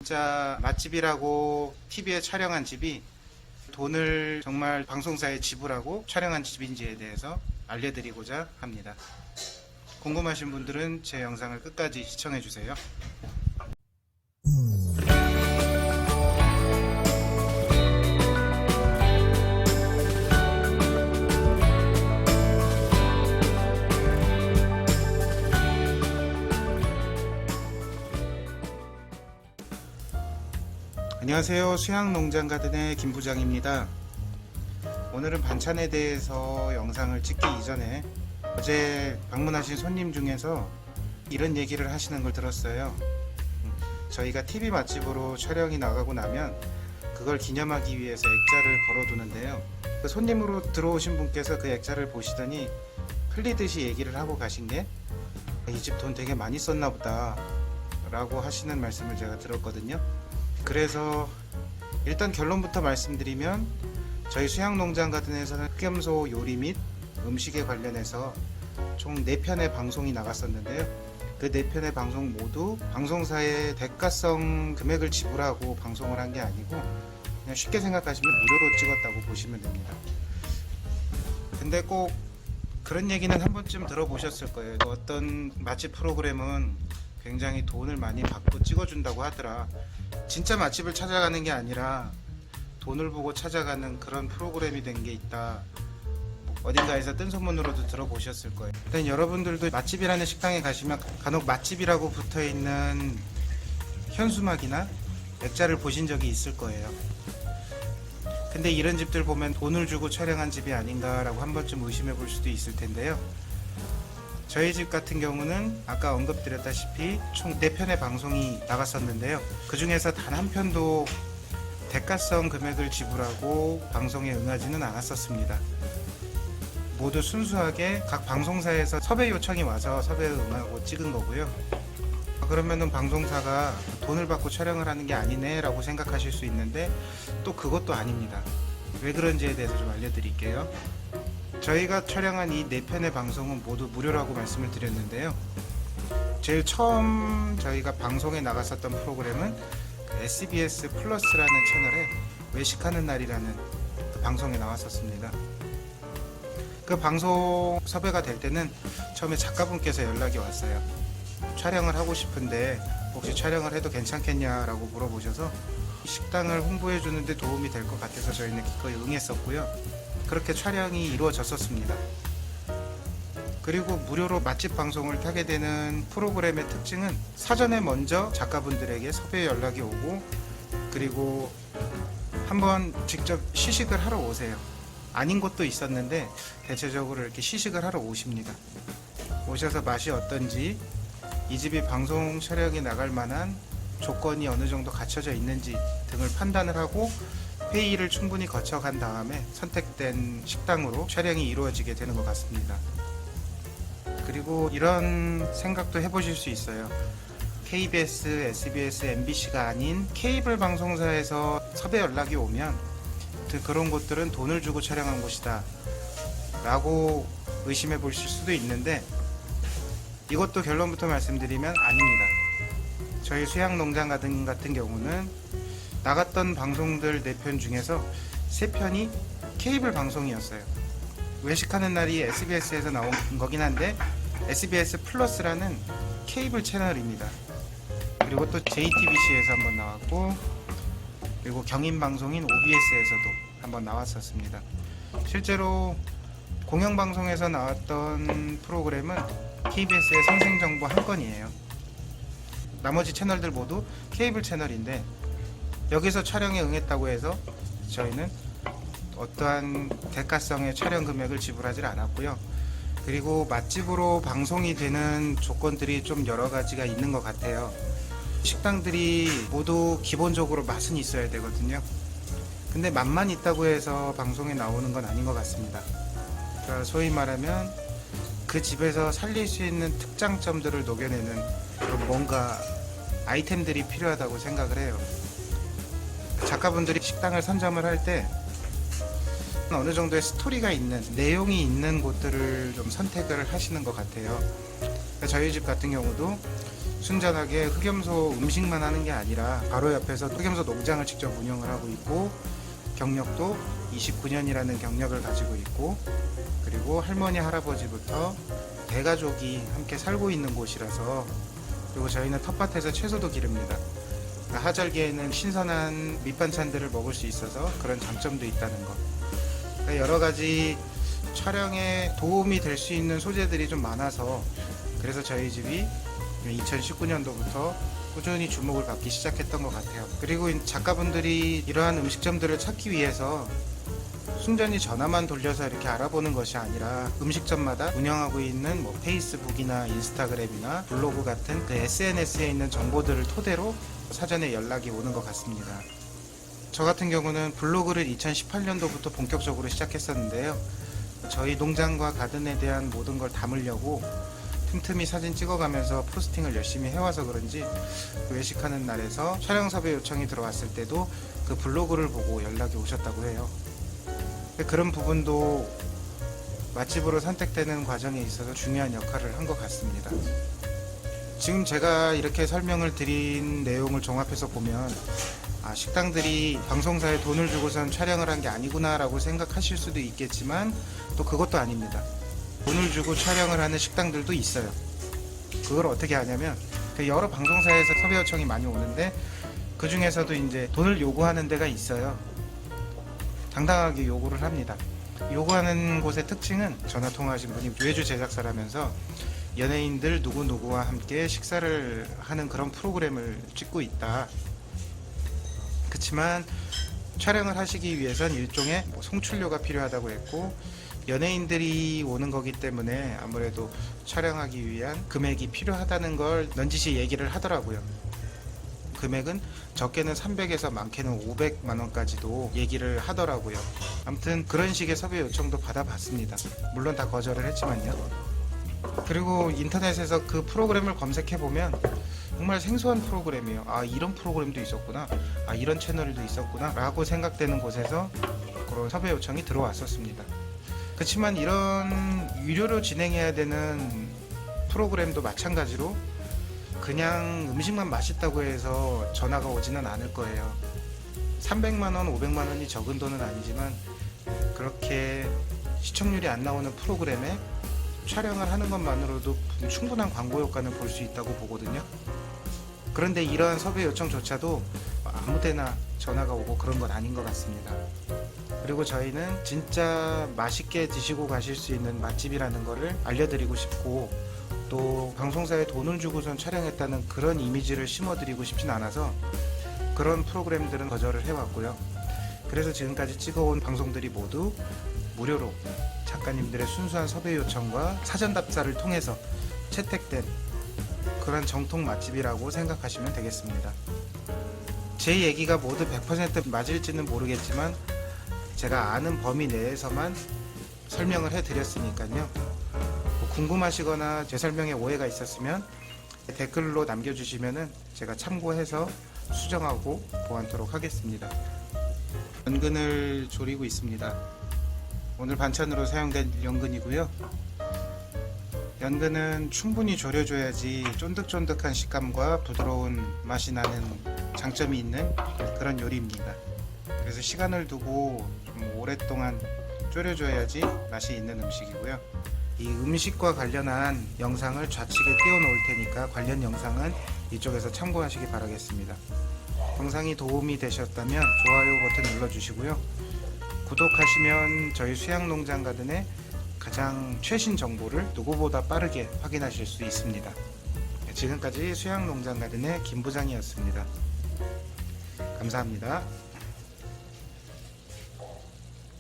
진짜 맛집이라고 TV에 촬영한 집이 돈을 정말 방송사에 지불하고 촬영한 집인지에 대해서 알려드리고자 합니다. 궁금하신 분들은 제 영상을 끝까지 시청해주세요. 안녕하세요. 수양농장가든의 김부장입니다. 오늘은 반찬에 대해서 영상을 찍기 이전에 어제 방문하신 손님 중에서 이런 얘기를 하시는 걸 들었어요. 저희가 TV 맛집으로 촬영이 나가고 나면 그걸 기념하기 위해서 액자를 걸어두는데요. 그 손님으로 들어오신 분께서 그 액자를 보시더니 흘리듯이 얘기를 하고 가신 게 이 집 돈 되게 많이 썼나 보다 라고 하시는 말씀을 제가 들었거든요. 그래서 일단 결론부터 말씀드리면 저희 수양농장가든에서는 흑염소 요리 및 음식에 관련해서 총 4편의 방송이 나갔었는데요. 그 4편의 방송 모두 방송사에 대가성 금액을 지불하고 방송을 한 게 아니고 그냥 쉽게 생각하시면 무료로 찍었다고 보시면 됩니다. 근데 꼭 그런 얘기는 한 번쯤 들어보셨을 거예요. 어떤 맛집 프로그램은 굉장히 돈을 많이 받고 찍어준다고 하더라. 진짜 맛집을 찾아가는 게 아니라 돈을 보고 찾아가는 그런 프로그램이 된 게 있다. 어딘가에서 뜬 소문으로도 들어보셨을 거예요. 일단 여러분들도 맛집이라는 식당에 가시면 간혹 맛집이라고 붙어있는 현수막이나 액자를 보신 적이 있을 거예요. 근데 이런 집들 보면 돈을 주고 촬영한 집이 아닌가라고 한 번쯤 의심해 볼 수도 있을 텐데요. 저희 집 같은 경우는 아까 언급드렸다시피 총 4편의 방송이 나갔었는데요. 그 중에서 단 한 편도 대가성 금액을 지불하고 방송에 응하지는 않았었습니다. 모두 순수하게 각 방송사에서 섭외 요청이 와서 섭외에 응하고 찍은 거고요. 그러면은 방송사가 돈을 받고 촬영을 하는 게 아니네 라고 생각하실 수 있는데 또 그것도 아닙니다. 왜 그런지에 대해서 좀 알려드릴게요. 저희가 촬영한 이 4편의 방송은 모두 무료라고 말씀을 드렸는데요. 제일 처음 저희가 방송에 나갔었던 프로그램은 SBS 플러스라는 채널에 외식하는 날이라는 그 방송에 나왔었습니다. 그 방송 섭외가 될 때는 처음에 작가분께서 연락이 왔어요. 촬영을 하고 싶은데 혹시 촬영을 해도 괜찮겠냐라고 물어보셔서 식당을 홍보해 주는데 도움이 될 것 같아서 저희는 기꺼이 응했었고요. 그렇게 촬영이 이루어졌었습니다. 그리고 무료로 맛집 방송을 타게 되는 프로그램의 특징은 사전에 먼저 작가분들에게 섭외 연락이 오고 그리고 한번 직접 시식을 하러 오세요. 아닌 곳도 있었는데 대체적으로 이렇게 시식을 하러 오십니다. 오셔서 맛이 어떤지 이 집이 방송 촬영이 나갈 만한 조건이 어느 정도 갖춰져 있는지 등을 판단을 하고 회의를 충분히 거쳐간 다음에 선택된 식당으로 촬영이 이루어지게 되는 것 같습니다. 그리고 이런 생각도 해보실 수 있어요. KBS, SBS, MBC가 아닌 케이블 방송사에서 섭외 연락이 오면 그런 곳들은 돈을 주고 촬영한 곳이다 라고 의심해 보실 수도 있는데 이것도 결론부터 말씀드리면 아닙니다. 저희 수양농장가든 같은 경우는 나갔던 방송들 4편 중에서 3편이 케이블 방송이었어요. 외식하는 날이 SBS에서 나온 거긴 한데 SBS 플러스라는 케이블 채널입니다. 그리고 또 JTBC에서 한번 나왔고 그리고 경인방송인 OBS에서도 한번 나왔었습니다. 실제로 공영방송에서 나왔던 프로그램은 KBS의 생생정보 한 건이에요. 나머지 채널들 모두 케이블 채널인데 여기서 촬영에 응했다고 해서 저희는 어떠한 대가성의 촬영 금액을 지불하지 않았고요. 그리고 맛집으로 방송이 되는 조건들이 좀 여러 가지가 있는 것 같아요. 식당들이 모두 기본적으로 맛은 있어야 되거든요. 근데 맛만 있다고 해서 방송에 나오는 건 아닌 것 같습니다. 그러니까 소위 말하면 그 집에서 살릴 수 있는 특장점들을 녹여내는 그런 뭔가 아이템들이 필요하다고 생각을 해요. 작가분들이 식당을 선점을 할 때 어느 정도의 스토리가 있는 내용이 있는 곳들을 좀 선택을 하시는 것 같아요. 저희 집 같은 경우도 순전하게 흑염소 음식만 하는 게 아니라 바로 옆에서 흑염소 농장을 직접 운영을 하고 있고, 경력도 29년이라는 경력을 가지고 있고, 그리고 할머니 할아버지부터 대가족이 함께 살고 있는 곳이라서, 그리고 저희는 텃밭에서 채소도 기릅니다. 하절기에는 신선한 밑반찬들을 먹을 수 있어서 그런 장점도 있다는 것. 여러 가지 촬영에 도움이 될 수 있는 소재들이 좀 많아서, 그래서 저희 집이 2019년도부터 꾸준히 주목을 받기 시작했던 것 같아요. 그리고 작가분들이 이러한 음식점들을 찾기 위해서 순전히 전화만 돌려서 이렇게 알아보는 것이 아니라 음식점마다 운영하고 있는 페이스북이나 인스타그램이나 블로그 같은 그 SNS에 있는 정보들을 토대로 사전에 연락이 오는 것 같습니다. 저 같은 경우는 블로그를 2018년도부터 본격적으로 시작했었는데요. 저희 농장과 가든에 대한 모든 걸 담으려고 틈틈이 사진 찍어가면서 포스팅을 열심히 해와서 그런지 외식하는 날에서 촬영 섭외 요청이 들어왔을 때도 그 블로그를 보고 연락이 오셨다고 해요. 그런 부분도 맛집으로 선택되는 과정에 있어서 중요한 역할을 한 것 같습니다. 지금 제가 이렇게 설명을 드린 내용을 종합해서 보면 식당들이 방송사에 돈을 주고선 촬영을 한 게 아니구나 라고 생각하실 수도 있겠지만, 또 그것도 아닙니다. 돈을 주고 촬영을 하는 식당들도 있어요. 그걸 어떻게 하냐면, 여러 방송사에서 섭외 요청이 많이 오는데 그 중에서도 이제 돈을 요구하는 데가 있어요. 당당하게 요구를 합니다. 요구하는 곳의 특징은, 전화 통화하신 분이 외주 제작사라면서 연예인들 누구누구와 함께 식사를 하는 그런 프로그램을 찍고 있다. 그렇지만 촬영을 하시기 위해선 일종의 송출료가 필요하다고 했고, 연예인들이 오는 거기 때문에 아무래도 촬영하기 위한 금액이 필요하다는 걸 넌지시 얘기를 하더라고요. 금액은 적게는 300에서 많게는 500만 원까지도 얘기를 하더라고요. 아무튼 그런 식의 섭외 요청도 받아봤습니다. 물론 다 거절을 했지만요. 그리고 인터넷에서 그 프로그램을 검색해보면 정말 생소한 프로그램이에요. 이런 프로그램도 있었구나, 이런 채널도 있었구나 라고 생각되는 곳에서 그런 섭외 요청이 들어왔었습니다. 그렇지만 이런 유료로 진행해야 되는 프로그램도 마찬가지로 그냥 음식만 맛있다고 해서 전화가 오지는 않을 거예요. 300만원, 500만원이 적은 돈은 아니지만 그렇게 시청률이 안 나오는 프로그램에 촬영을 하는 것만으로도 충분한 광고 효과는 볼 수 있다고 보거든요. 그런데 이러한 섭외 요청조차도 아무데나 전화가 오고 그런 건 아닌 것 같습니다. 그리고 저희는 진짜 맛있게 드시고 가실 수 있는 맛집이라는 거를 알려드리고 싶고, 또 방송사에 돈을 주고선 촬영했다는 그런 이미지를 심어드리고 싶진 않아서 그런 프로그램들은 거절을 해왔고요. 그래서 지금까지 찍어온 방송들이 모두 무료로 작가님들의 순수한 섭외 요청과 사전 답사를 통해서 채택된 그런 정통 맛집이라고 생각하시면 되겠습니다. 제 얘기가 모두 100% 맞을지는 모르겠지만 제가 아는 범위 내에서만 설명을 해드렸으니까요. 궁금하시거나 제 설명에 오해가 있었으면 댓글로 남겨주시면 제가 참고해서 수정하고 보완토록 하겠습니다. 연근을 조리고 있습니다. 오늘 반찬으로 사용된 연근이고요. 연근은 충분히 졸여줘야지 쫀득쫀득한 식감과 부드러운 맛이 나는 장점이 있는 그런 요리입니다. 그래서 시간을 두고 좀 오랫동안 졸여줘야지 맛이 있는 음식이고요. 이 음식과 관련한 영상을 좌측에 띄워놓을 테니까 관련 영상은 이쪽에서 참고하시기 바라겠습니다. 영상이 도움이 되셨다면 좋아요 버튼 눌러주시고요. 구독하시면 저희 수양농장 가든의 가장 최신 정보를 누구보다 빠르게 확인하실 수 있습니다. 지금까지 수양농장 가든의 김 부장이었습니다. 감사합니다.